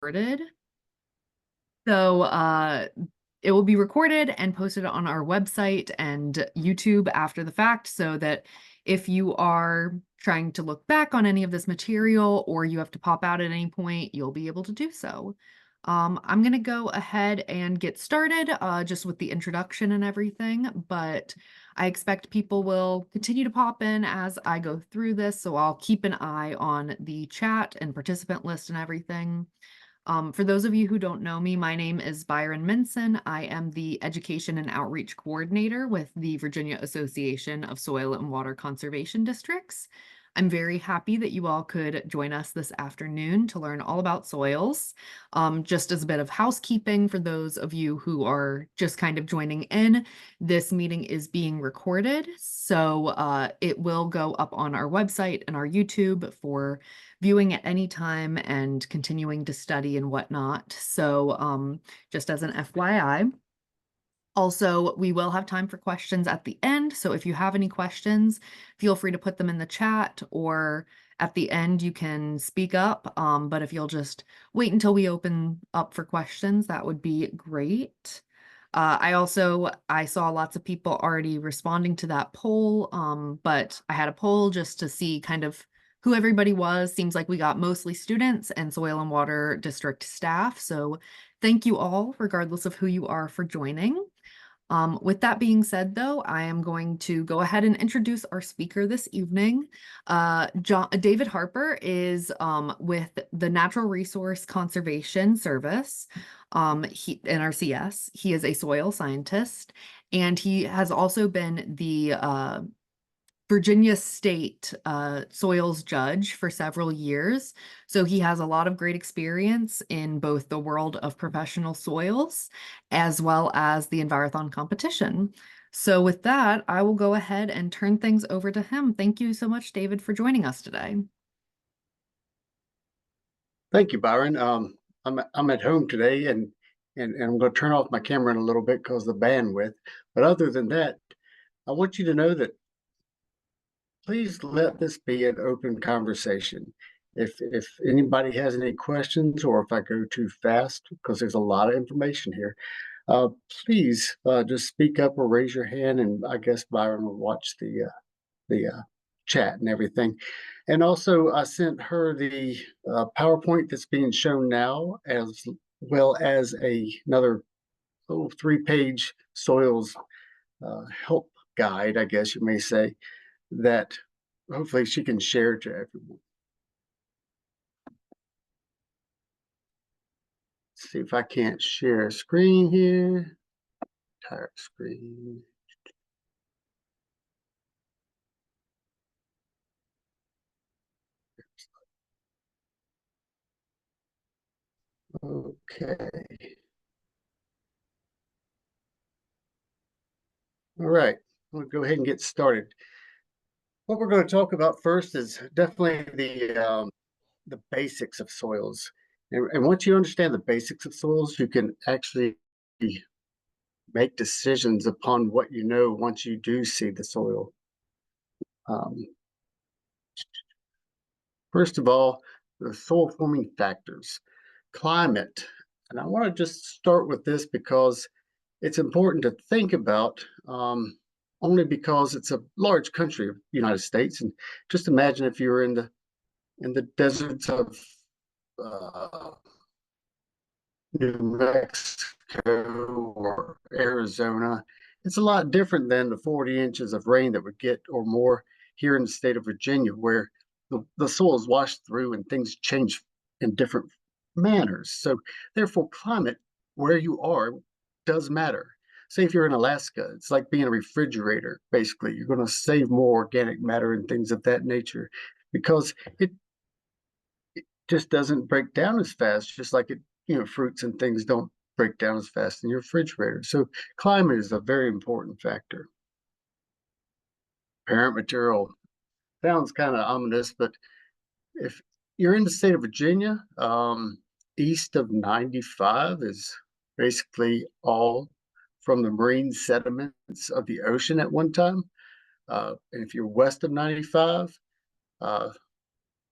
recorded. So it will be recorded and posted on our website and YouTube after the fact, so that if you are trying to look back on any of this material or you have to pop out at any point, you'll be able to do so. I'm going to go ahead and get started just with the introduction and everything, but I expect people will continue to pop in as I go through this, so I'll keep an eye on the chat and participant list and everything. For those of you who don't know me, my name is Byron Minson. I am the Education and Outreach Coordinator with the Virginia Association of Soil and Water Conservation Districts. I'm very happy that you all could join us this afternoon to learn all about soils. Just as a bit of housekeeping for those of you who are just kind of joining in, this meeting is being recorded, so it will go up on our website and our YouTube for viewing at any time and continuing to study and whatnot. So just as an FYI. Also, we will have time for questions at the end. So if you have any questions, feel free to put them in the chat, or at the end you can speak up. But if you'll just wait until we open up for questions, that would be great. I saw lots of people already responding to that poll, but I had a poll just to see kind of who everybody was. Seems like we got mostly students and soil and water district staff. So thank you all, regardless of who you are, for joining. With that being said, though, I am going to go ahead and introduce our speaker this evening. David Harper is with the Natural Resource Conservation Service, NRCS. He is a soil scientist, and he has also been the Virginia State soils judge for several years. So he has a lot of great experience in both the world of professional soils as well as the Envirothon competition. So with that, I will go ahead and turn things over to him. Thank you so much, David, for joining us today. Thank you, Byron. I'm at home today, and I'm going to turn off my camera in a little bit because of the bandwidth. But other than that, I want you to know that please let this be an open conversation. If anybody has any questions, or if I go too fast, because there's a lot of information here, please just speak up or raise your hand, and I guess Byron will watch the chat and everything. And also, I sent her the PowerPoint that's being shown now, as well as another 3-page soils help guide, I guess you may say, that hopefully she can share to everyone. Let's see if I can't share a screen here. Entire screen. Okay. All right, we'll go ahead and get started. What we're going to talk about first is definitely the basics of soils. And once you understand the basics of soils, you can actually make decisions upon what you know once you do see the soil. First of all, the soil forming factors. Climate. And I want to just start with this because it's important to think about, only because it's a large country, United States. And just imagine if you were in the deserts of New Mexico or Arizona. It's a lot different than the 40 inches of rain that we get or more here in the state of Virginia, where the soil is washed through and things change in different manners. So therefore, climate, where you are, does matter. Say if you're in Alaska, it's like being a refrigerator, basically. You're going to save more organic matter and things of that nature because it just doesn't break down as fast, just like fruits and things don't break down as fast in your refrigerator. So climate is a very important factor. Parent material sounds kind of ominous, but if you're in the state of Virginia, east of 95 is basically all from the marine sediments of the ocean at one time. And if you're west of 95,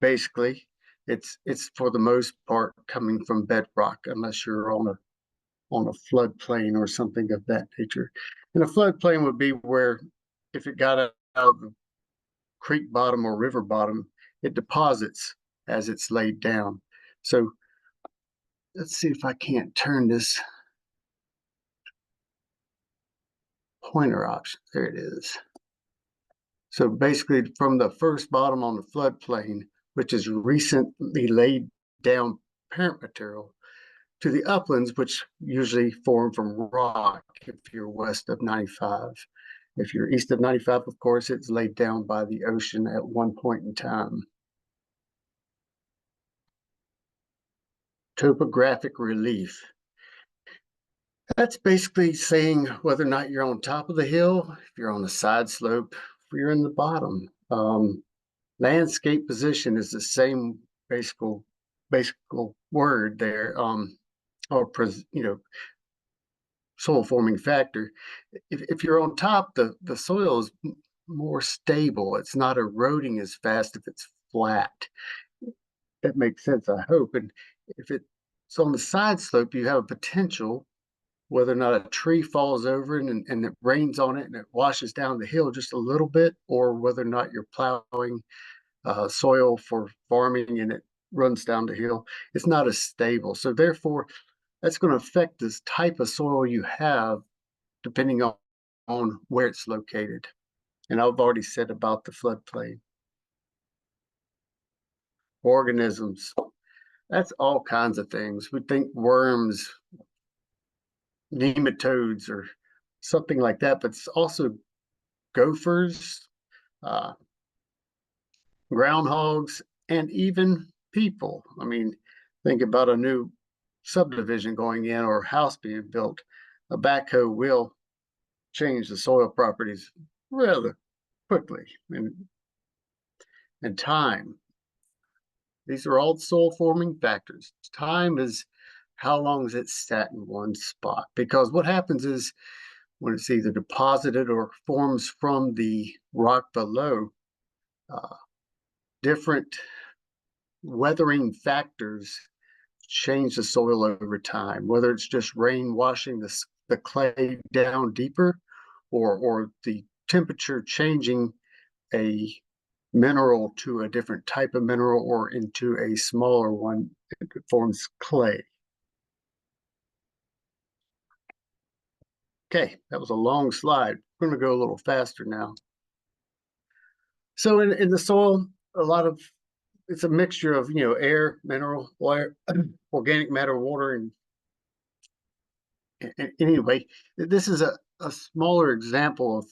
basically It's for the most part coming from bedrock, unless you're on a floodplain or something of that nature. And a floodplain would be where if it got out of the creek bottom or river bottom, it deposits as it's laid down. So let's see if I can't turn this pointer option. There it is. So basically from the first bottom on the floodplain, which is recently laid down parent material, to the uplands, which usually form from rock if you're west of 95. If you're east of 95, of course, it's laid down by the ocean at one point in time. Topographic relief. That's basically saying whether or not you're on top of the hill, if you're on the side slope, if you're in the bottom. Landscape position is the same basic word there, or soil forming factor. If you're on top, the soil is more stable. It's not eroding as fast if it's flat. That makes sense, I hope. And if it's on the side slope, you have a potential, whether or not a tree falls over and it rains on it and it washes down the hill just a little bit, or whether or not you're plowing soil for farming and it runs down the hill, it's not as stable. So therefore, that's going to affect this type of soil you have depending on where it's located. And I've already said about the floodplain. Organisms, that's all kinds of things. We think worms, nematodes, or something like that, but it's also gophers, uh, groundhogs, and even people. I mean, think about a new subdivision going in or a house being built. A backhoe will change the soil properties rather quickly. And time. These are all soil forming factors. Time is how long is it sat in one spot? Because what happens is when it's either deposited or forms from the rock below, uh, different weathering factors change the soil over time, whether it's just rain washing the clay down deeper, or the temperature changing a mineral to a different type of mineral or into a smaller one that forms clay. Okay, that was a long slide. We're going to go a little faster now. So in the soil, it's a mixture of air, mineral, water, organic matter, water, and anyway, this is a smaller example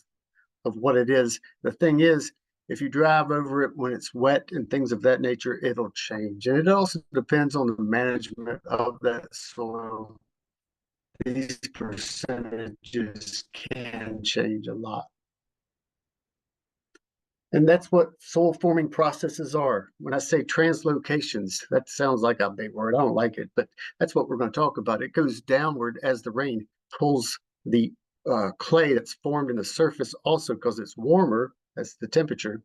of what it is. The thing is, if you drive over it when it's wet and things of that nature, it'll change. And it also depends on the management of that soil. These percentages can change a lot. And that's what soil forming processes are. When I say translocations, that sounds like a big word. I don't like it, but that's what we're going to talk about. It goes downward as the rain pulls the clay that's formed in the surface also because it's warmer, that's the temperature,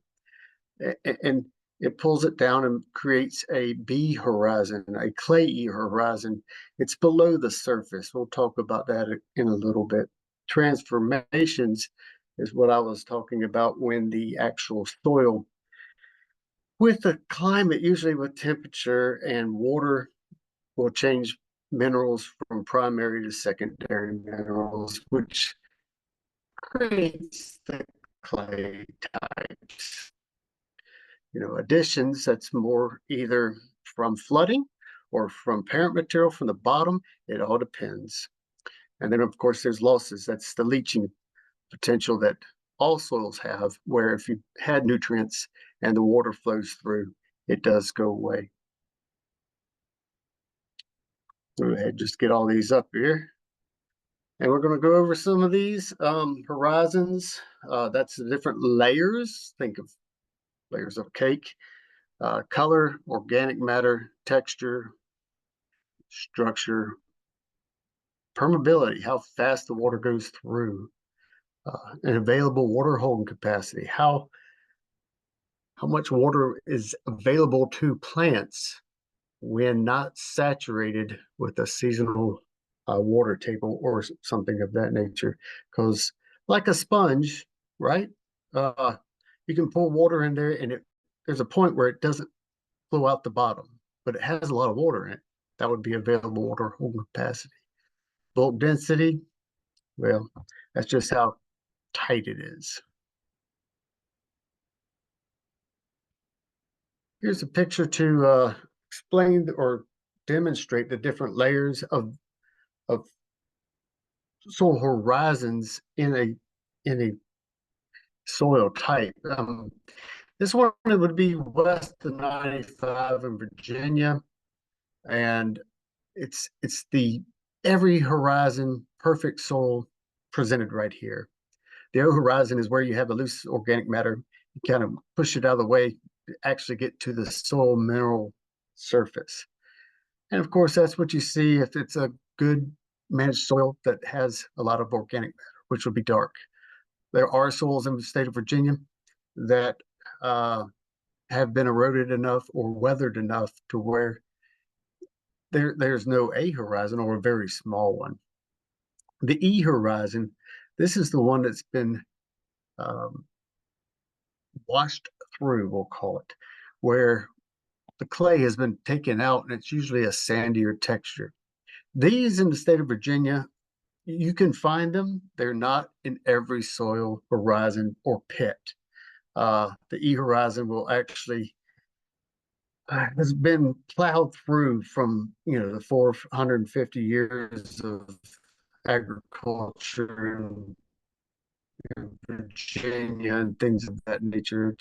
and it pulls it down and creates a B horizon, a clayey horizon. It's below the surface. We'll talk about that in a little bit. Transformations is what I was talking about when the actual soil, with the climate, usually with temperature and water, will change minerals from primary to secondary minerals, which creates the clay types. Additions, that's more either from flooding or from parent material from the bottom. It all depends. And then, of course, there's losses. That's the leaching potential that all soils have, where if you had nutrients and the water flows through, it does go away. Go ahead, just get all these up here. And we're going to go over some of these horizons. That's the different layers. Think of layers of cake. Color, organic matter, texture, structure, permeability, how fast the water goes through, and available water holding capacity, how how much water is available to plants when not saturated with a seasonal water table or something of that nature. Because, like a sponge, right? Uh, you can pour water in there, and there's a point where it doesn't flow out the bottom, but it has a lot of water in it. That would be available water holding capacity. Bulk density, well, that's just how tight it is. Here's a picture to explain or demonstrate the different layers of soil horizons in a soil type. This one would be west of 95 in Virginia, and it's the every horizon perfect soil presented right here. The O horizon is where you have the loose organic matter. You kind of push it out of the way to actually get to the soil mineral surface. And of course, that's what you see if it's a good managed soil that has a lot of organic matter, which will be dark. There are soils in the state of Virginia that have been eroded enough or weathered enough to where there's no A horizon or a very small one. The E horizon, this is the one that's been um, washed through, we'll call it, where the clay has been taken out and it's usually a sandier texture. These in the state of Virginia, you can find them. They're not in every soil horizon or pit. The E horizon will actually has been plowed through from the 450 years of agriculture in Virginia and things of that nature.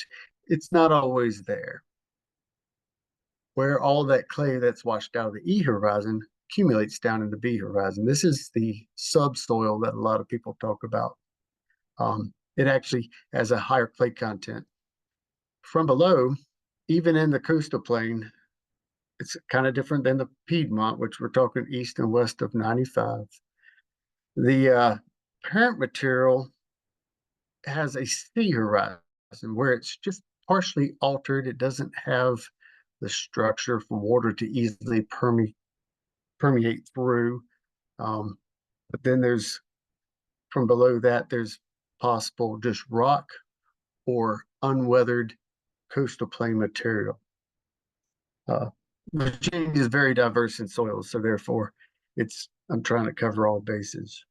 It's not always there. Where all that clay that's washed out of the E horizon accumulates down in the B horizon. This is the subsoil that a lot of people talk about. It actually has a higher clay content. From below, even in the coastal plain, it's kind of different than the Piedmont, which we're talking east and west of 95. The parent material has a C horizon where it's just partially altered. It doesn't have the structure for water to easily permeate through. But then there's from below that, there's possible just rock or unweathered coastal plain material. Virginia is very diverse in soils, so therefore I'm trying to cover all bases.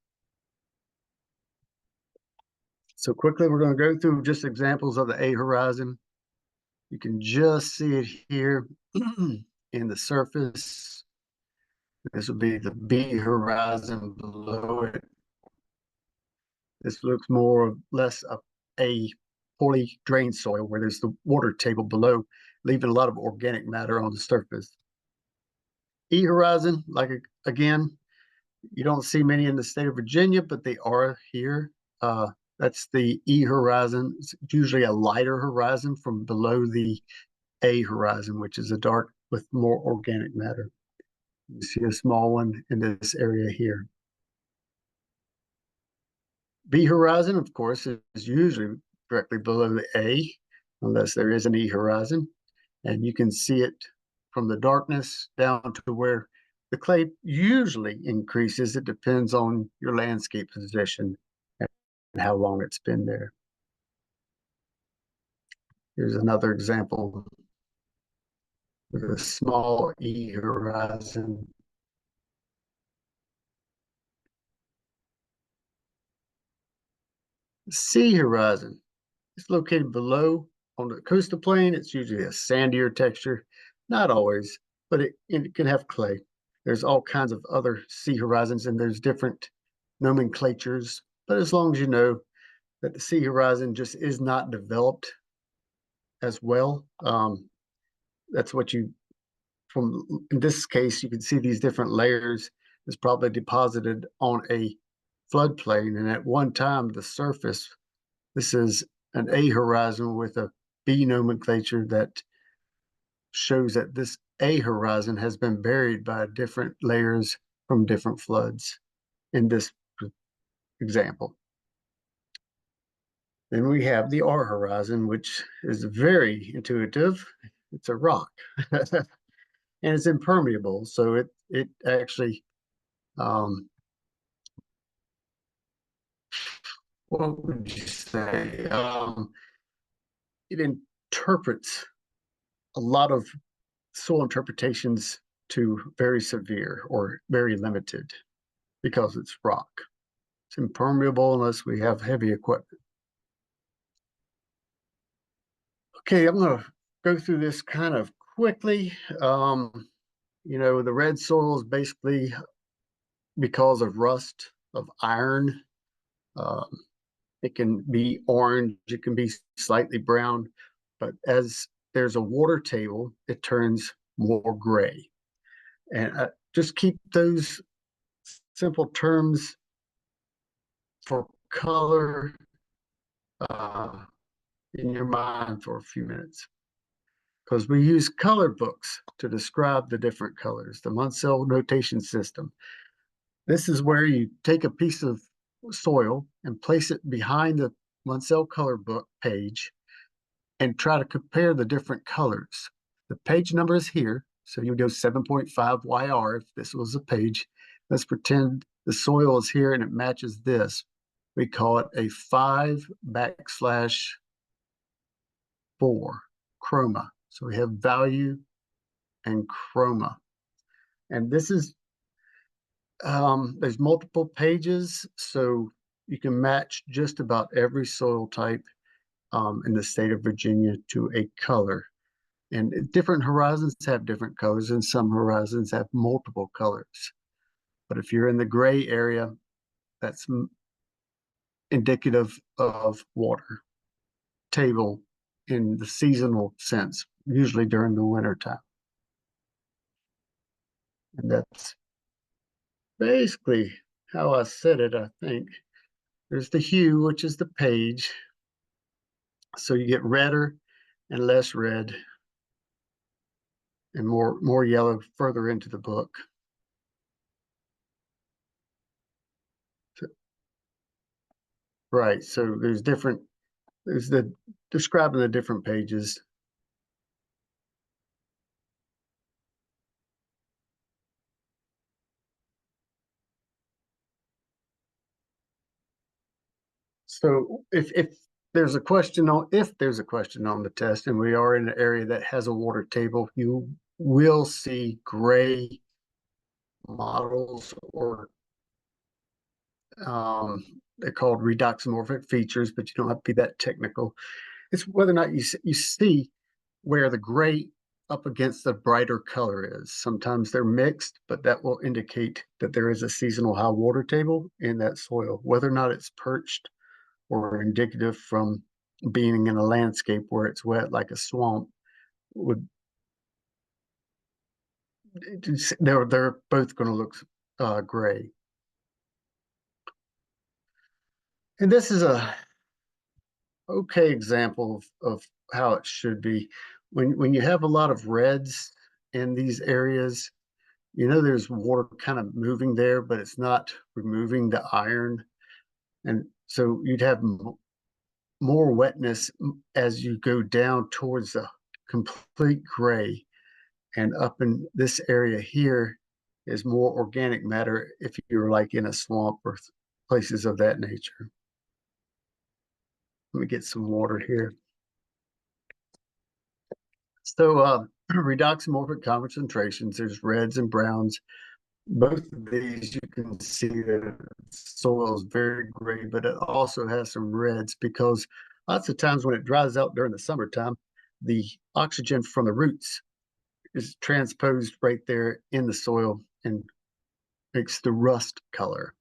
So quickly, we're going to go through just examples of the A horizon. You can just see it here in the surface. This would be the B horizon below it. This looks more or less a poorly drained soil where there's the water table below, leaving a lot of organic matter on the surface. E horizon, like again, you don't see many in the state of Virginia, but they are here. That's the E horizon. It's usually a lighter horizon from below the A horizon, which is a dark with more organic matter. You see a small one in this area here. B horizon, of course, is usually directly below the A, unless there is an E horizon. And you can see it from the darkness down to where the clay usually increases. It depends on your landscape position and how long it's been there. Here's another example with a small E horizon. C horizon. It's located below on the coastal plain. It's usually a sandier texture, not always, but it can have clay. There's all kinds of other C horizons, and there's different nomenclatures. But as long as you know that the C horizon just is not developed as well, that's what in this case, you can see these different layers is probably deposited on a floodplain. And at one time, the surface, this is an A horizon with a B nomenclature that shows that this A horizon has been buried by different layers from different floods in this example. Then we have the R horizon, which is very intuitive. It's a rock and it's impermeable. So it actually, um, what would you say? It interprets a lot of soil interpretations to very severe or very limited because it's rock. It's impermeable unless we have heavy equipment. Okay, I'm going to go through this kind of quickly. The red soil is basically because of rust of iron. Um, it can be orange, it can be slightly brown, but as there's a water table, it turns more gray. And just keep those simple terms for color uh, in your mind for a few minutes because we use color books to describe the different colors, the Munsell notation system. This is where you take a piece of soil and place it behind the Munsell color book page and try to compare the different colors. The page number is here, so you go 7.5 YR if this was a page. Let's pretend the soil is here and it matches this. We call it a 5/4 chroma. So we have value and chroma. And this is, there's multiple pages, so you can match just about every soil type in the state of Virginia to a color. And different horizons have different colors, and some horizons have multiple colors. But if you're in the gray area, that's indicative of water table in the seasonal sense, usually during the winter time. And that's basically how I said it, I think. There's the hue, which is the page. So you get redder and less red and more yellow further into the book. So, right. So there's the describing the different pages. So if there's a question on the test and we are in an area that has a water table, you will see gray models or they're called redoxymorphic features, but you don't have to be that technical. It's whether or not you see where the gray up against the brighter color is. Sometimes they're mixed, but that will indicate that there is a seasonal high water table in that soil. Whether or not it's perched or indicative from being in a landscape where it's wet like a swamp would they're both going to look gray. And this is a okay example of how it should be. When you have a lot of reds in these areas, there's water kind of moving there, but it's not removing the iron. And so you'd have more wetness as you go down towards the complete gray. And up in this area here is more organic matter if you're like in a swamp or places of that nature. Let me get some water here. So redoxymorphic concentrations, there's reds and browns. Both of these, you can see that soil is very gray, but it also has some reds because lots of times when it dries out during the summertime, the oxygen from the roots is transposed right there in the soil and makes the rust color.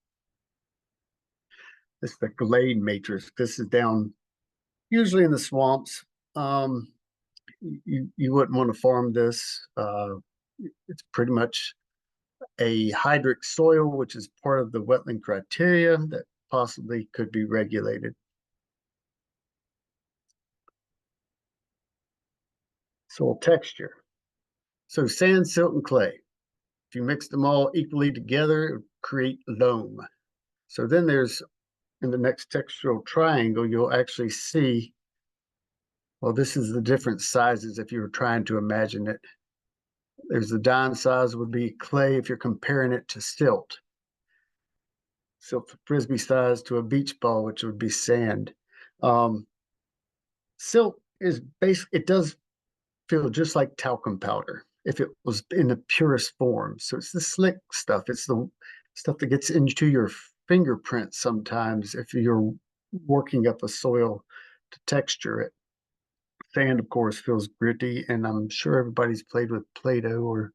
This is the glade matrix. This is down usually in the swamps. You wouldn't want to farm this. It's pretty much a hydric soil, which is part of the wetland criteria that possibly could be regulated. Soil texture. So sand, silt, and clay. If you mix them all equally together, it would create loam. So then there's in the next textural triangle, you'll actually see, well, this is the different sizes if you were trying to imagine it. There's the dime size would be clay if you're comparing it to silt. Silt frisbee size to a beach ball, which would be sand. Um, Silt is basically, it does feel just like talcum powder if it was in the purest form. So it's the slick stuff. It's the stuff that gets into your fingerprints sometimes if you're working up a soil to texture it. Sand, of course, feels gritty, and I'm sure everybody's played with Play-Doh or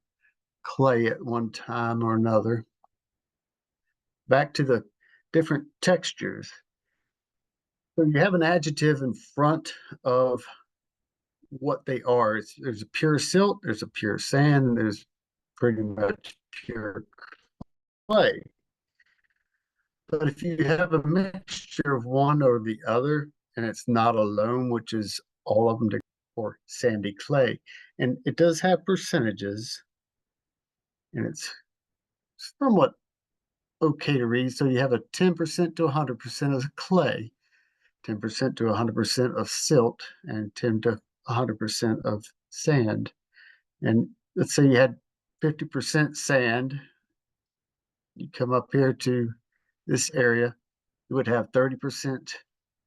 clay at one time or another. Back to the different textures. So you have an adjective in front of what they are. There's a pure silt, there's a pure sand, and there's pretty much pure clay. But if you have a mixture of one or the other, and it's not a loam, which is all of them or sandy clay, and it does have percentages, and it's somewhat okay to read. So you have a 10% to 100% of clay, 10% to 100% of silt, and 10 to 100% of sand. And let's say you had 50% sand, you come up here to this area, you would have 30%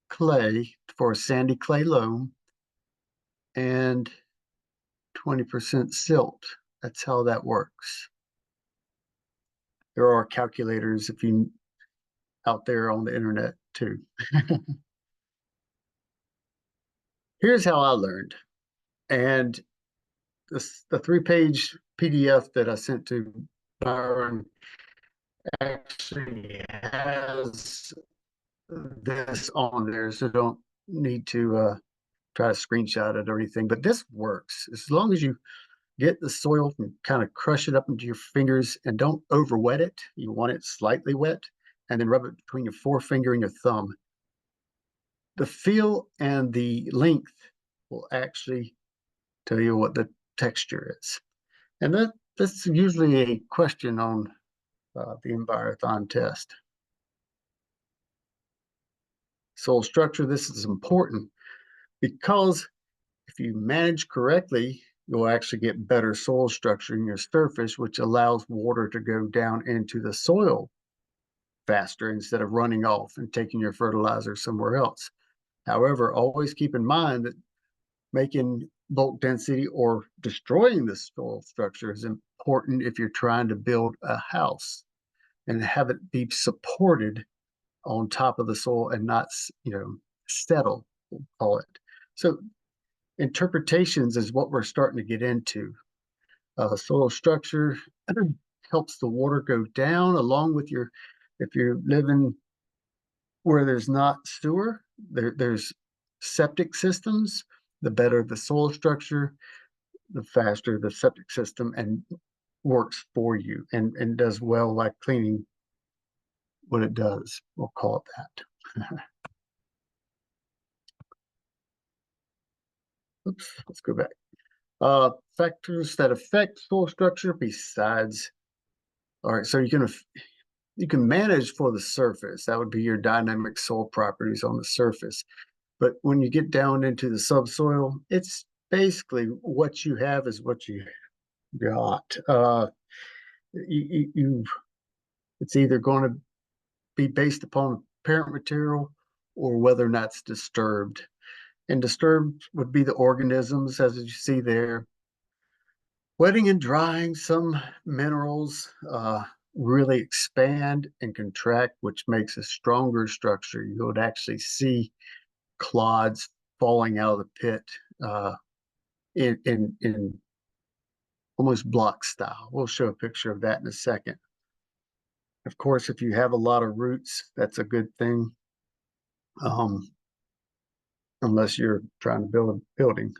clay for a sandy clay loam and 20% silt. That's how that works. There are calculators if you out there on the internet too. Here's how I learned. And the 3-page PDF that I sent to Byron actually has this on there, so don't need to try to screenshot it or anything. But this works as long as you get the soil and kind of crush it up into your fingers and don't over wet it. You want it slightly wet, and then rub it between your forefinger and your thumb. The feel and the length will actually tell you what the texture is. And that's usually a question on the Envirothon test. Soil structure, this is important because if you manage correctly, you'll actually get better soil structure in your surface, which allows water to go down into the soil faster instead of running off and taking your fertilizer somewhere else. However, always keep in mind that making bulk density or destroying the soil structure is important if you're trying to build a house and have it be supported on top of the soil and not, settle, we'll call it. So interpretations is what we're starting to get into. Soil structure helps the water go down along with if you're living where there's not sewer, there's septic systems, the better the soil structure, the faster the septic system and works for you and does well like cleaning what it does. We'll call it that. Oops, let's go back. Factors that affect soil structure besides, all right, so you can manage for the surface. That would be your dynamic soil properties on the surface. But when you get down into the subsoil, it's basically what you have is what you got. It's either going to be based upon parent material or whether or not it's disturbed. And disturbed would be the organisms, as you see there. Wetting and drying, some minerals really expand and contract, which makes a stronger structure. You would actually see clods falling out of the pit in almost block style. We'll show a picture of that in a second. Of course, if you have a lot of roots, that's a good thing, unless you're trying to build a building.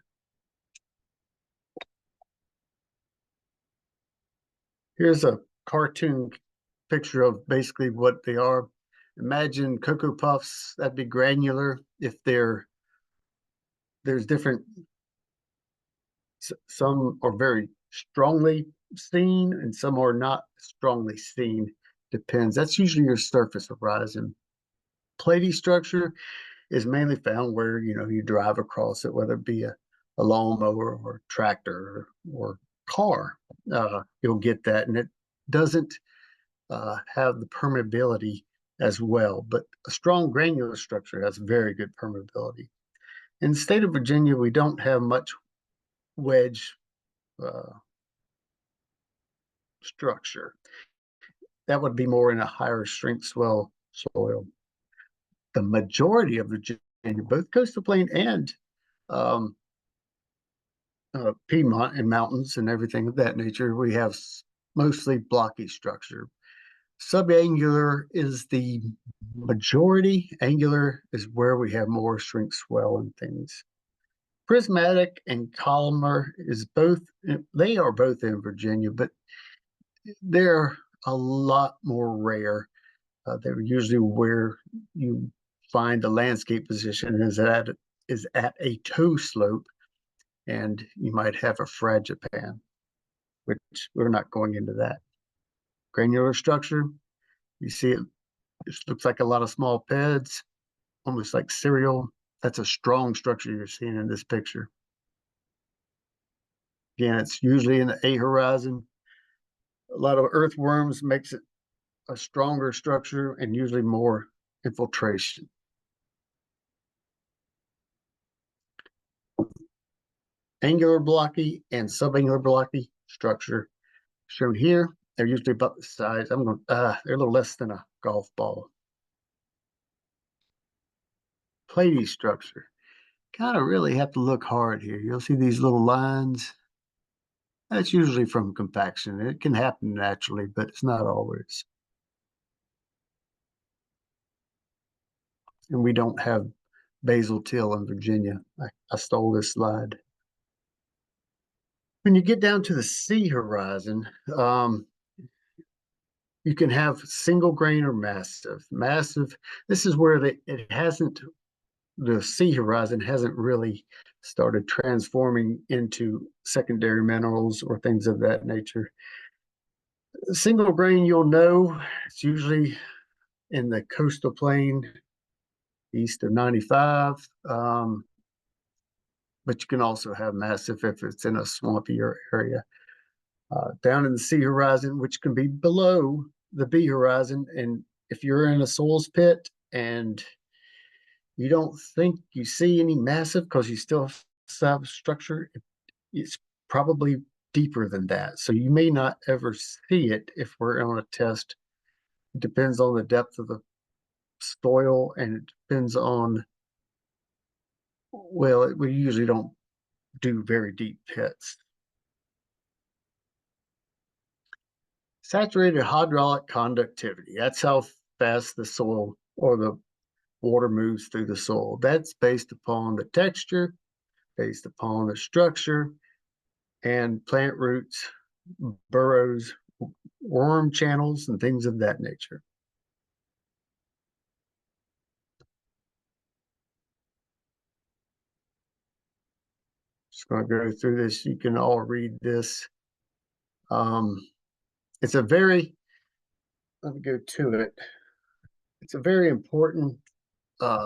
Here's a cartoon picture of basically what they are. Imagine Cocoa Puffs, that'd be granular. If there's different, some are very strongly seen and some are not strongly seen. Depends. That's usually your surface horizon Platy structure is mainly found where, you drive across it, whether it be a lawnmower or tractor or car. You'll get that, and it doesn't have the permeability as well, but a strong granular structure has very good permeability. In the state of Virginia, we don't have much wedge structure. That would be more in a higher strength swell soil. The majority of Virginia, both coastal plain and um, Piedmont and mountains and everything of that nature, we have mostly blocky structure. Subangular is the majority. Angular is where we have more strength swell and things. Prismatic and columnar is both, they are both in Virginia, but they're a lot more rare. They're usually where you find the landscape position is at a toe slope, and you might have a fragipan, which we're not going into that. Granular structure, you see it looks like a lot of small pads, almost like cereal. That's a strong structure you're seeing in this picture. Again, it's usually in the A horizon. A lot of earthworms makes it a stronger structure and usually more infiltration. Angular blocky and subangular blocky structure shown here. They're usually about the size. They're a little less than a golf ball. Platy structure. Kind of really have to look hard here. You'll see these little lines. That's usually from compaction. It can happen naturally, but it's not always. And we don't have basal till in Virginia. I stole this slide. When you get down to the sea horizon, you can have single grain or massive. Massive, this is where the sea horizon hasn't really started transforming into secondary minerals or things of that nature. Single grain, you'll know, it's usually in the coastal plain east of 95. But you can also have massive if it's in a swampier area. Down in the sea horizon, which can be below the B horizon. And if you're in a soils pit and you don't think you see any massive because you still have structure, it's probably deeper than that. So you may not ever see it if we're on a test. It depends on the depth of the soil, and it depends on, well, we usually don't do very deep pits. Saturated hydraulic conductivity. That's how fast the soil or the water moves through the soil. That's based upon the texture, based upon the structure, and plant roots, burrows, worm channels, and things of that nature. Just going to go through this. You can all read this. It's a very, let me go to it. It's a very important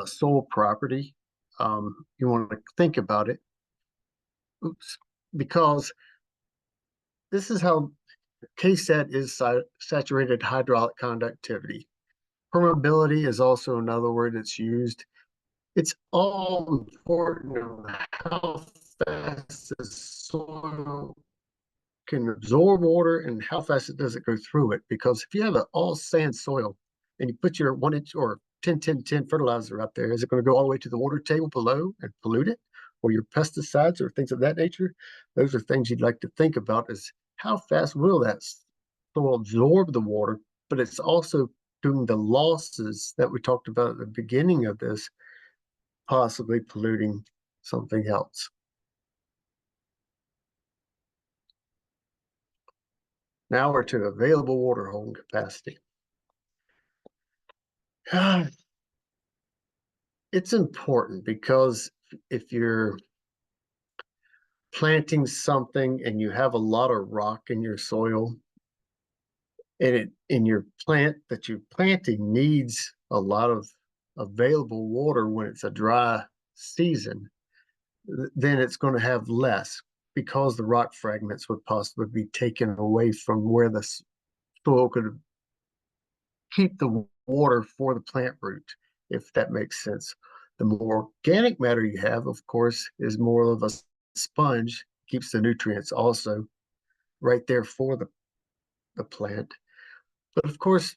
soil property. You want to think about it. Oops, because this is how KSAT is saturated hydraulic conductivity. Permeability is also another word that's used. It's all important of how fast the soil can absorb water and how fast it does it go through it. Because if you have an all sand soil and you put your 1 inch or 10-10-10 fertilizer out there, is it going to go all the way to the water table below and pollute it? Or your pesticides or things of that nature? Those are things you'd like to think about, is how fast will that soil absorb the water, but it's also doing the losses that we talked about at the beginning of this, possibly polluting something else. Now we're to available water holding capacity. It's important because if you're planting something and you have a lot of rock in your soil, and your plant that you're planting needs a lot of available water when it's a dry season, then it's going to have less because the rock fragments would possibly be taken away from where the soil could keep the water for the plant root, if that makes sense. The more organic matter you have, of course, is more of a sponge, keeps the nutrients also right there for the plant. But of course,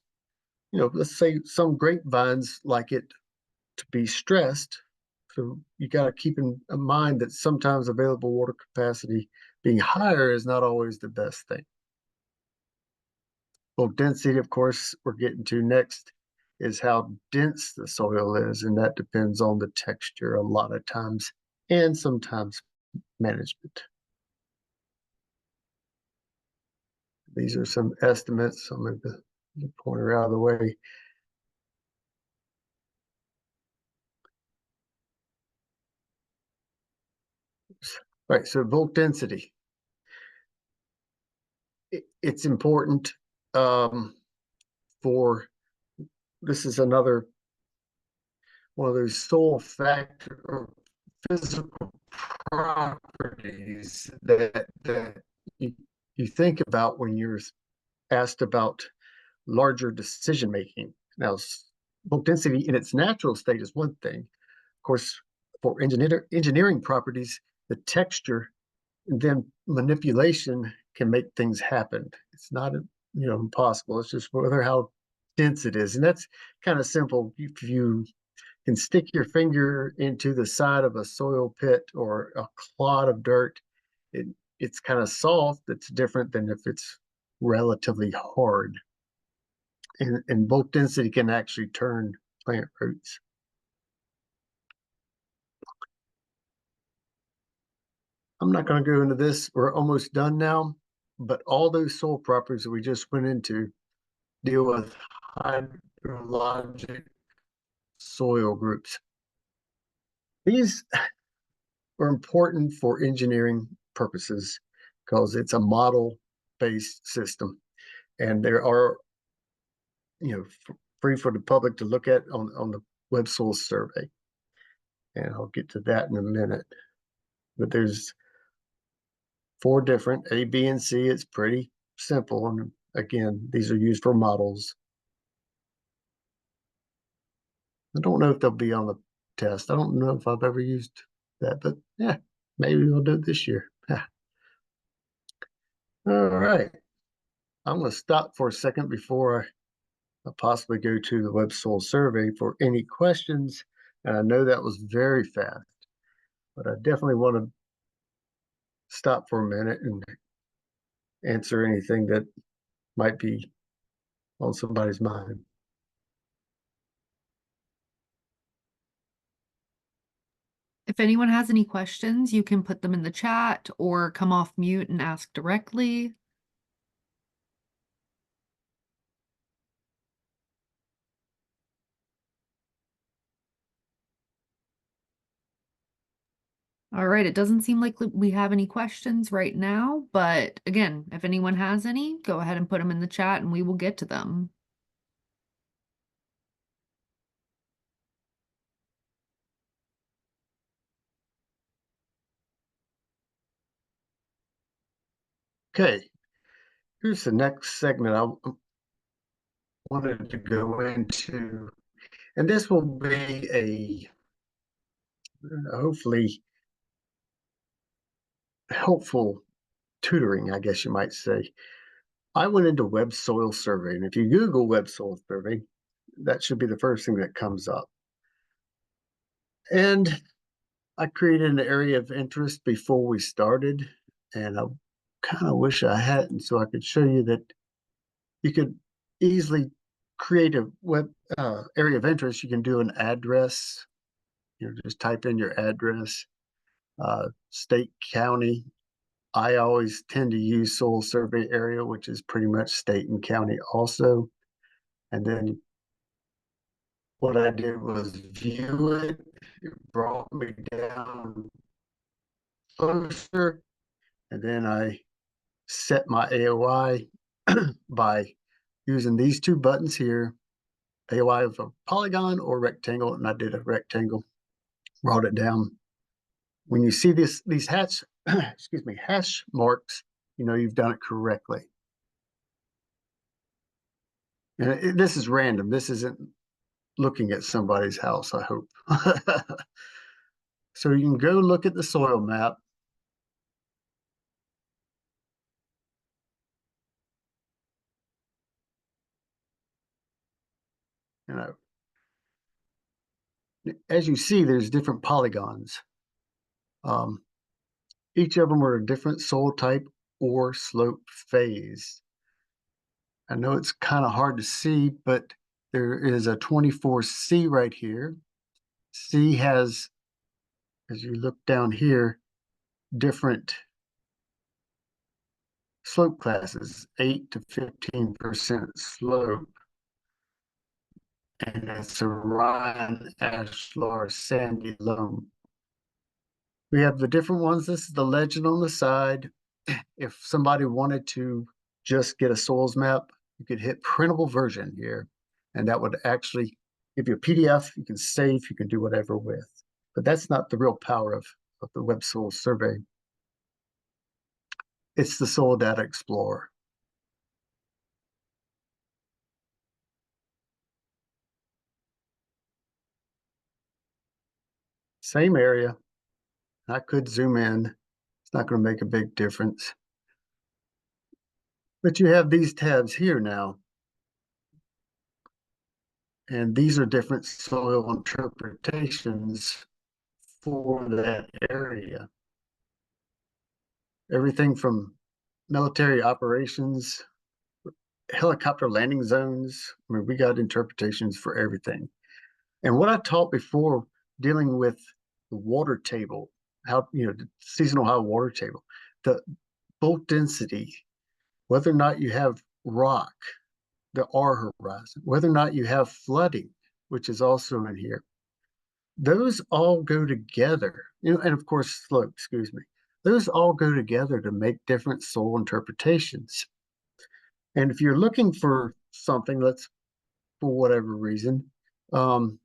let's say some grapevines like it to be stressed. So you got to keep in mind that sometimes available water capacity being higher is not always the best thing. Well, density, of course, we're getting to next is how dense the soil is, and that depends on the texture a lot of times and sometimes management. These are some estimates. I'm going to pointer out of the way. Right, so bulk density. It's important for, this is another one of those soil factor or physical properties that you think about when you're asked about larger decision making. Now, bulk density in its natural state is one thing. Of course, for engineering properties, the texture and then manipulation can make things happen. It's not impossible. It's just whether how dense it is, and that's kind of simple. If you can stick your finger into the side of a soil pit or a clod of dirt, it's kind of soft. It's different than if it's relatively hard. And bulk density can actually turn plant roots. I'm not going to go into this. We're almost done now. But all those soil properties that we just went into deal with hydrologic soil groups. These are important for engineering purposes because it's a model-based system. And there are, free for the public to look at on the Web Soil Survey. And I'll get to that in a minute. But there's 4 different A, B, and C. It's pretty simple. And again, these are used for models. I don't know if they'll be on the test. I don't know if I've ever used that, but yeah, maybe we'll do it this year. All right. I'm going to stop for a second before I possibly go to the Web Soil Survey for any questions. And I know that was very fast, but I definitely want to stop for a minute and answer anything that might be on somebody's mind. If anyone has any questions, you can put them in the chat or come off mute and ask directly. All right, it doesn't seem like we have any questions right now, but again, if anyone has any, go ahead and put them in the chat and we will get to them. Okay, here's the next segment I wanted to go into, and this will be a hopefully helpful tutoring, I guess you might say. I went into Web Soil Survey, and if you Google Web Soil Survey, that should be the first thing that comes up. And I created an area of interest before we started, and I kind of wish I hadn't, so I could show you that you could easily create a web area of interest. You can do an address, just type in your address, state, county. I always tend to use soil survey area, which is pretty much state and county also. And then what I did was view it. It brought me down closer. And then I set my AOI by using these 2 buttons here. AOI of a polygon or rectangle, and I did a rectangle, brought it down. When you see these hash, excuse me, hash marks, you know you've done it correctly. And this is random. This isn't looking at somebody's house, I hope. So you can go look at the soil map. You know, as you see, there's different polygons. Um, each of them are a different soil type or slope phase. I know it's kind of hard to see, but there is a 24C right here. C has, as you look down here, different slope classes, 8 to 15% slope. And it's a Rhine, ashlar, sandy loam. We have the different ones. This is the legend on the side. If somebody wanted to just get a soils map, you could hit printable version here, and that would actually give you a PDF. You can save, you can do whatever with. But that's not the real power of the Web Soil Survey. It's the Soil Data Explorer. Same area. I could zoom in. It's not going to make a big difference. But you have these tabs here now. And these are different soil interpretations for that area. Everything from military operations, helicopter landing zones. I mean, we got interpretations for everything. And what I taught before dealing with the water table, how, you know, the seasonal high water table, the bulk density, whether or not you have rock, the R horizon, whether or not you have flooding, which is also in here. Those all go together, you know, and of course, slope, excuse me. Those all go together to make different soil interpretations. And if you're looking for something, let's, for whatever reason, and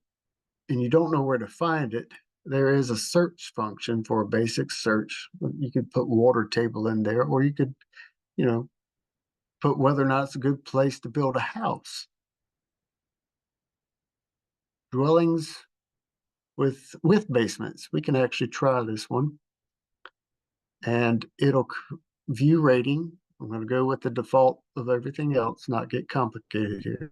you don't know where to find it, there is a search function for a basic search. You could put water table in there, or you could, you know, put whether or not it's a good place to build a house. Dwellings with basements. We can actually try this one. And it'll view rating. I'm going to go with the default of everything else, not get complicated here.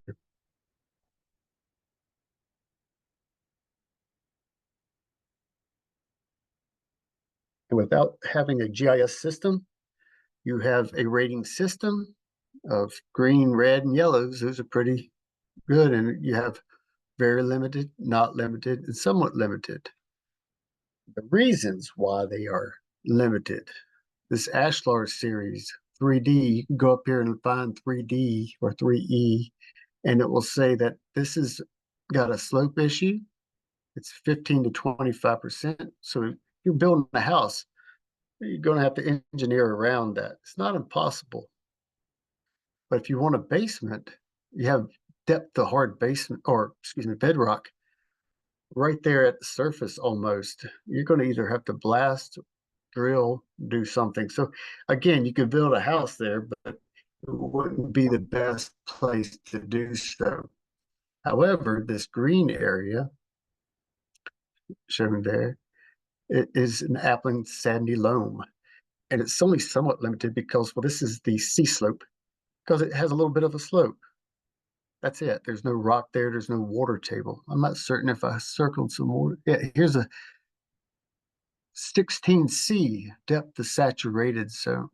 And without having a GIS system, you have a rating system of green, red, and yellows. Those are pretty good. And you have very limited, not limited, and somewhat limited. The reasons why they are limited. This Ashlar series, 3D, you can go up here and find 3D or 3E, and it will say that this has got a slope issue. It's 15 to 25%. So if you're building a house, you're going to have to engineer around that. It's not impossible. But if you want a basement, you have depth to hard basement, or excuse me, bedrock, right there at the surface almost. You're going to either have to blast, drill, do something. So again, you could build a house there, but it wouldn't be the best place to do so. However, this green area shown there, it is an appling sandy loam. And it's only somewhat limited because, well, this is the sea slope, because it has a little bit of a slope. That's it. There's no rock there. There's no water table. I'm not certain if I circled some more. Yeah, here's a 16C depth to saturated zone.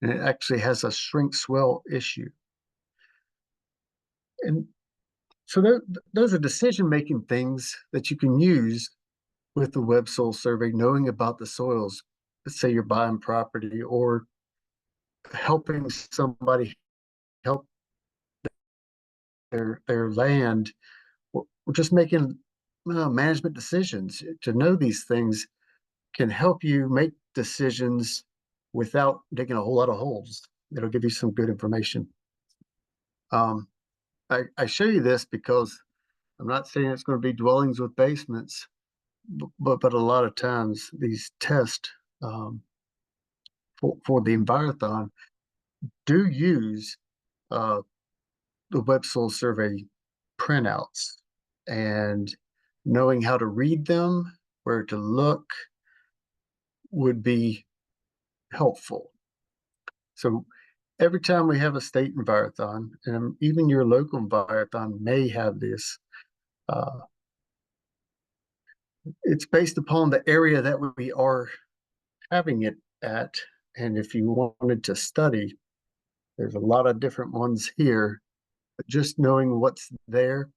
And it actually has a shrink swell issue. And so those are decision-making things that you can use with the Web Soil Survey, knowing about the soils. Let's say you're buying property or helping somebody help their land, or just making management decisions. To know these things can help you make decisions without digging a whole lot of holes. It'll give you some good information. I show you this because I'm not saying it's going to be dwellings with basements, but a lot of times these tests um, for the Envirothon do use uh, the web soil survey printouts, and knowing how to read them, where to look would be helpful. So every time we have a state Envirothon, and even your local Envirothon may have this, uh, it's based upon the area that we are having it at. And if you wanted to study, there's a lot of different ones here, but just knowing what's there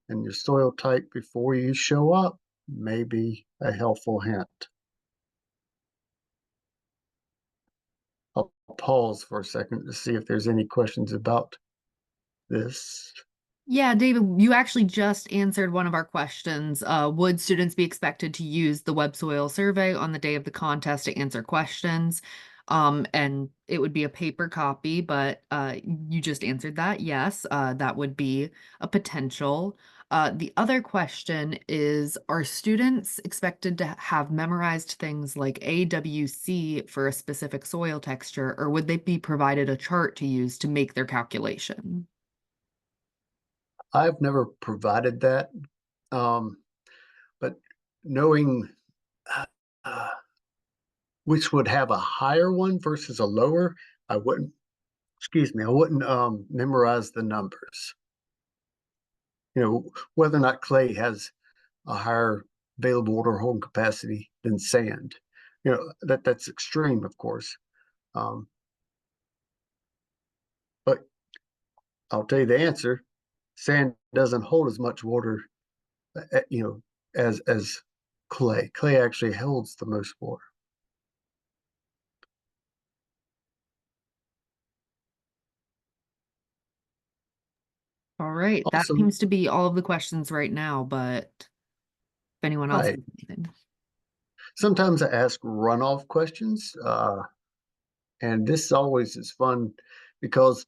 and your soil type before you show up may be a helpful hint. I'll pause for a second to see if there's any questions about this. Yeah, David, you actually just answered one of our questions. Would students be expected to use the web soil survey on the day of the contest to answer questions? And it would be a paper copy, but you just answered that. Yes, that would be a potential. The other question is, are students expected to have memorized things like AWC for a specific soil texture, or would they be provided a chart to use to make their calculation? I've never provided that, but knowing uh, which would have a higher one versus a lower, I wouldn't, excuse me, I wouldn't memorize the numbers. Whether or not clay has a higher available water holding capacity than sand. That's extreme, of course. Um, but I'll tell you the answer. Sand doesn't hold as much water, you know, as clay. Clay actually holds the most water. All right, that Also, seems to be all of the questions right now, but if anyone else has right. anything. Sometimes I ask runoff questions, and this always is fun because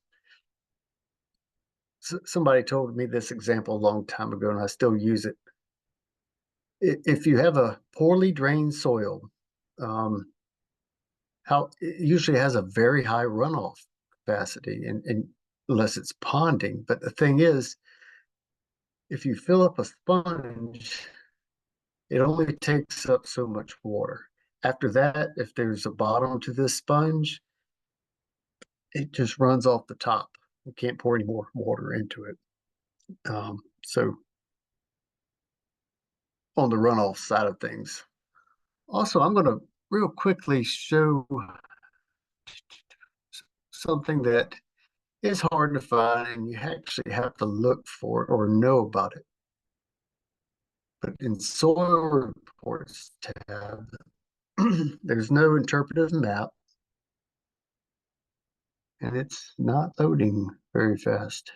somebody told me this example a long time ago, and I still use it. If you have a poorly drained soil, um, how it usually has a very high runoff capacity, and unless it's ponding. But the thing is, if you fill up a sponge, it only takes up so much water. After that, if there's a bottom to this sponge, it just runs off the top. You can't pour any more water into it. So on the runoff side of things. Also, I'm going to real quickly show something that is hard to find, and you actually have to look for it or know about it. But in soil reports tab, there's no interpretive map, and it's not loading very fast.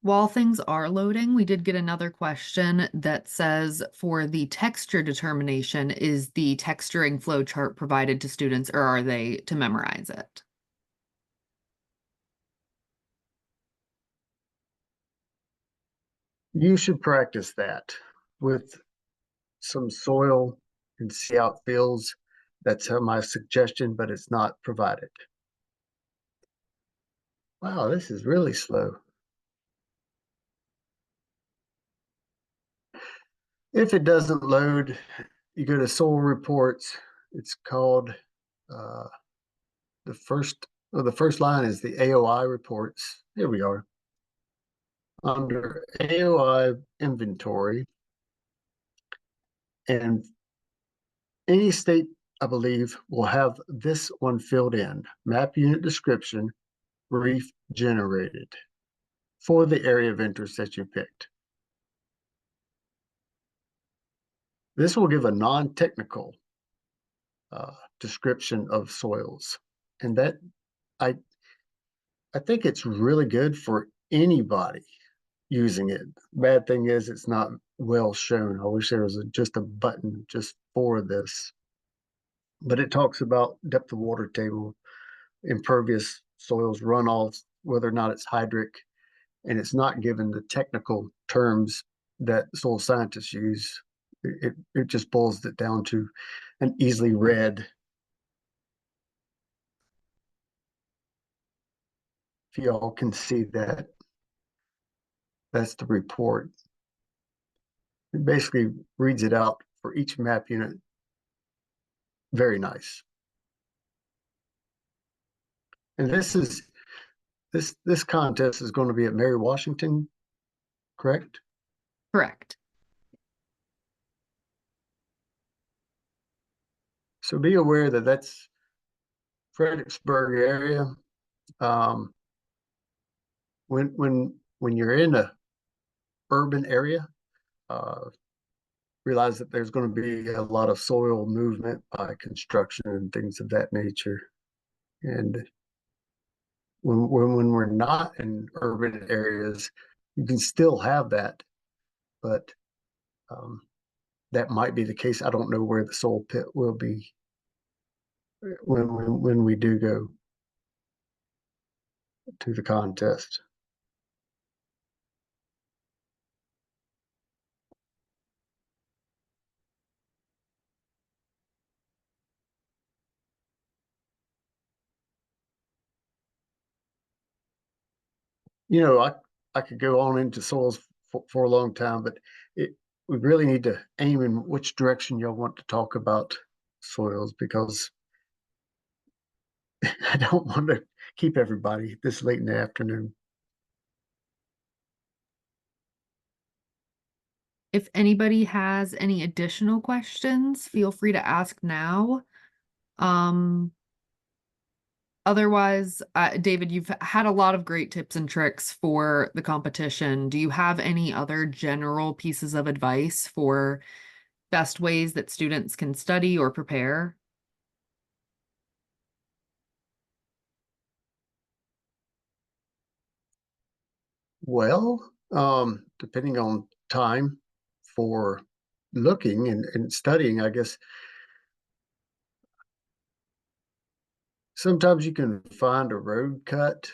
While things are loading, we did get another question that says for the texture determination, is the texturing flow chart provided to students or are they to memorize it? You should practice that with some soil and see how it feels. That's my suggestion, but it's not provided. Wow, this is really slow. If it doesn't load, you go to soil reports. It's called uh, the first line is the AOI reports. Here we are. Under AOI inventory, and any state, I believe, will have this one filled in. Map unit description, brief generated for the area of interest that you picked. This will give a non-technical description of soils. And that I I think it's really good for anybody using it. Bad thing is it's not well shown. I wish there was just a button just for this. But it talks about depth of water table, impervious soils runoffs, whether or not it's hydric, and it's not given the technical terms that soil scientists use. It just boils it down to an easily read. If y'all can see that, that's the report. It basically reads it out for each map unit. Very nice. And this contest is going to be at Mary Washington, correct? Correct. So be aware that that's Fredericksburg area. Um, when you're in a urban area, uh, realize that there's going to be a lot of soil movement by construction and things of that nature. And when we're not in urban areas, you can still have that, but that might be the case. I don't know where the soil pit will be when we do go to the contest. You know, I could go on into soils for a long time, but we really need to aim in which direction y'all want to talk about soils, because I don't want to keep everybody this late in the afternoon. If anybody has any additional questions, feel free to ask now. Um, Otherwise, David, you've had a lot of great tips and tricks for the competition. Do you have any other general pieces of advice for best ways that students can study or prepare? Well, depending on time for looking and studying, I guess sometimes you can find a road cut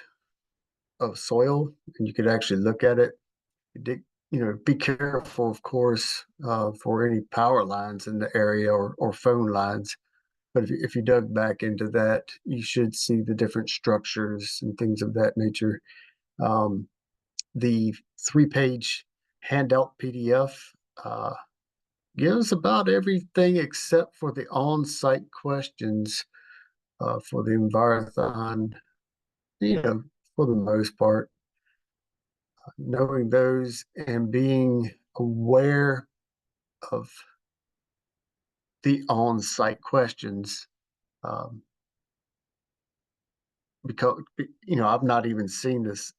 of soil and you could actually look at it. Be careful, of course, for any power lines in the area or phone lines. But if you dug back into that, you should see the different structures and things of that nature. Um, the 3-page handout PDF gives about everything except for the on-site questions for the Envirothon, for the most part. Knowing those and being aware of the on-site questions, um, because I've not even seen this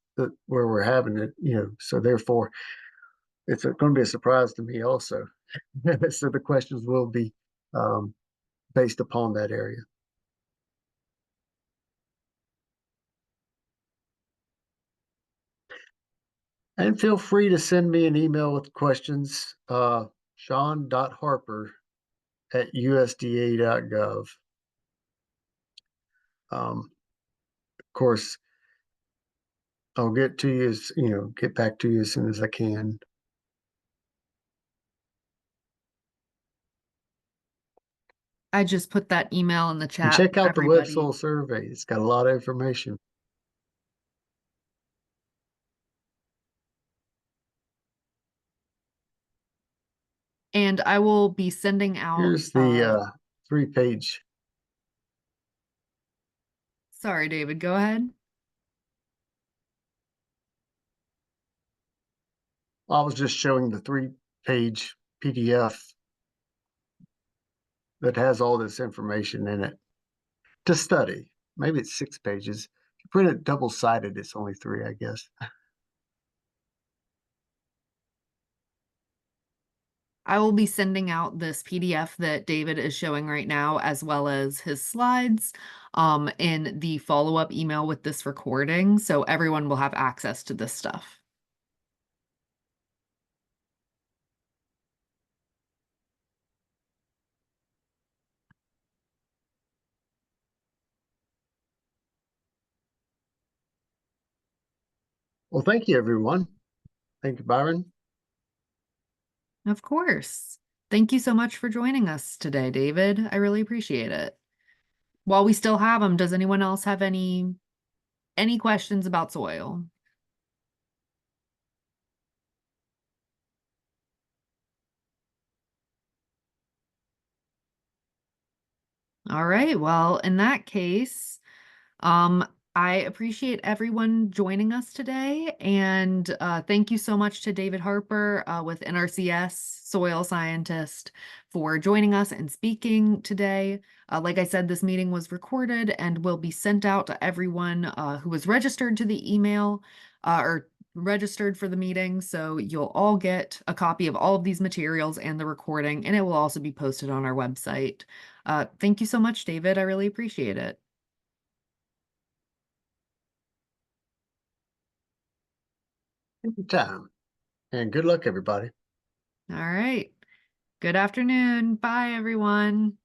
where we're having it, so therefore it's going to be a surprise to me also. So the questions will be um, based upon that area. And feel free to send me an email with questions, sean.harper@usda.gov. Of course, I'll get back to you as soon as I can. I just put that email in the And chat check for out the web everybody. soil survey. It's got a lot of information. And I will be sending out, Here's the 3-page. sorry, David, go ahead. I was just showing the 3-page PDF that has all this information in it to study. Maybe it's 6 pages. If you print it double-sided, it's only 3, I guess. I will be sending out this PDF that David is showing right now, as well as his slides, in the follow-up email with this recording, so everyone will have access to this stuff. Well, thank you, everyone. Thank you, Byron. Of course. Thank you so much for joining us today, David. I really appreciate it. While we still have them, does anyone else have any questions about soil? All right. Well, in that case, um, I appreciate everyone joining us today, and thank you so much to David Harper with NRCS Soil Scientist for joining us and speaking today. Like I said, this meeting was recorded and will be sent out to everyone who was registered to the email or registered for the meeting. So you'll all get a copy of all of these materials and the recording, and it will also be posted on our website. Thank you so much, David. I really appreciate it. Anytime. And good luck, everybody. All right. Good afternoon. Bye, everyone.